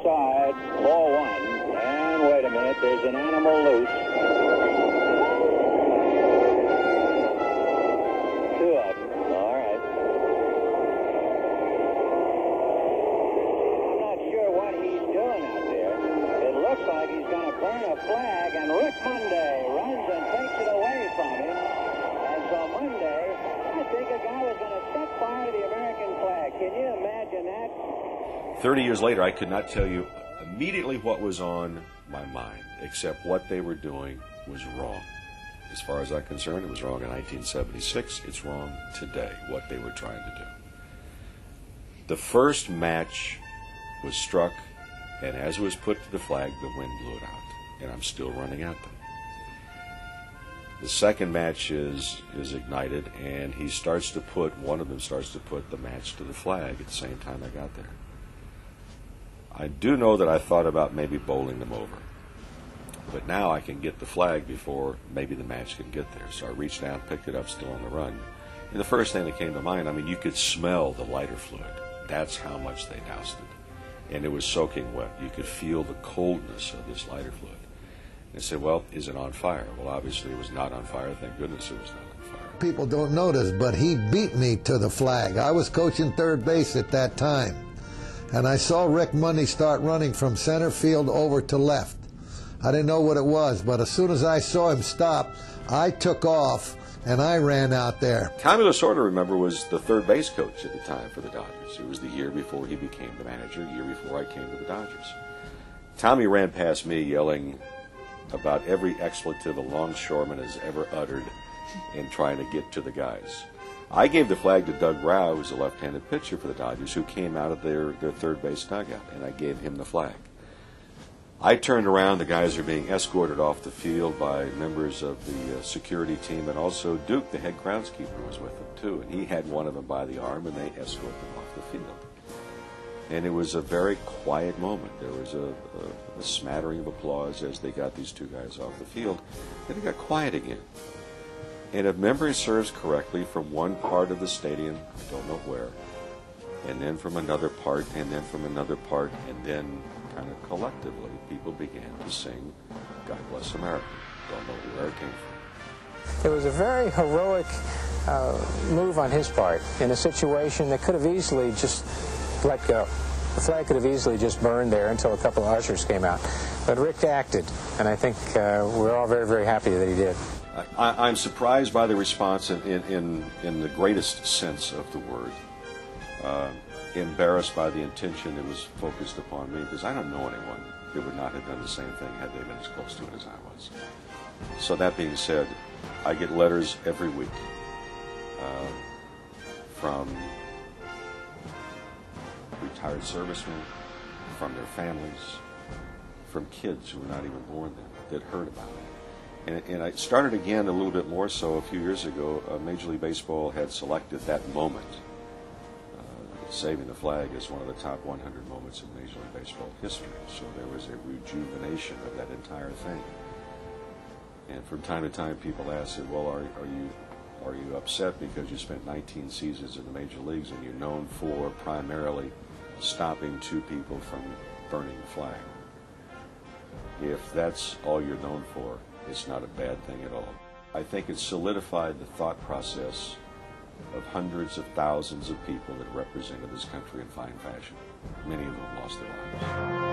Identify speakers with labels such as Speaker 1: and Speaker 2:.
Speaker 1: Side, ball one. And wait a minute, there's an animal loose. Two of them. All right. I'm not sure what he's doing out there. It looks like he's going to burn a flag, and Rick Monday runs and takes it away from him. And so Monday, I think a guy was going to set fire to the American flag. Can you imagine that?
Speaker 2: 30 years later, I could not tell you immediately what was on my mind, except what they were doing was wrong. As far as I'm concerned, it was wrong in 1976. It's wrong today, what they were trying to do. The first match was struck, and as it was put to the flag, the wind blew it out, and I'm still running at them. The second match is ignited, and one of them starts to put the match to the flag at the same time I got there. I do know that I thought about maybe bowling them over. But now I can get the flag before maybe the match can get there. So I reached out, picked it up, still on the run. And the first thing that came to mind, you could smell the lighter fluid. That's how much they doused it. And it was soaking wet. You could feel the coldness of this lighter fluid. And I said, well, is it on fire? Well, obviously it was not on fire. Thank goodness it was not on fire.
Speaker 3: People don't notice, but he beat me to the flag. I was coaching third base at that time. And I saw Rick Monday start running from center field over to left. I didn't know what it was, but as soon as I saw him stop, I took off and I ran out there.
Speaker 2: Tommy Lasorda, remember, was the third base coach at the time for the Dodgers. It was the year before he became the manager, the year before I came to the Dodgers. Tommy ran past me yelling about every expletive a longshoreman has ever uttered in trying to get to the guys. I gave the flag to Doug Rau, who was a left-handed pitcher for the Dodgers, who came out of their third base dugout, and I gave him the flag. I turned around, the guys are being escorted off the field by members of the security team, and also Duke, the head groundskeeper, was with them too, and he had one of them by the arm, and they escorted him off the field. And it was a very quiet moment. There was a smattering of applause as they got these two guys off the field, and it got quiet again. And if memory serves correctly, from one part of the stadium, I don't know where, and then from another part, and then from another part, and then kind of collectively, people began to sing God Bless America. Don't know where it came from.
Speaker 4: It was a very heroic move on his part in a situation that could have easily just let go. The flag could have easily just burned there until a couple of ushers came out. But Rick acted, and I think we're all very, very happy that he did.
Speaker 2: I'm surprised by the response in the greatest sense of the word. Embarrassed by the intention that was focused upon me, because I don't know anyone that would not have done the same thing had they been as close to it as I was. So that being said, I get letters every week from retired servicemen, from their families, from kids who were not even born then, that heard about it. And I started again a little bit more so a few years ago. Major League Baseball had selected that moment, saving the flag, as one of the top 100 moments in Major League Baseball history. So there was a rejuvenation of that entire thing. And from time to time, people ask, well, are you upset because you spent 19 seasons in the major leagues and you're known for primarily stopping two people from burning the flag? If that's all you're known for, it's not a bad thing at all. I think it solidified the thought process of hundreds of thousands of people that represented this country in fine fashion. Many of them lost their lives.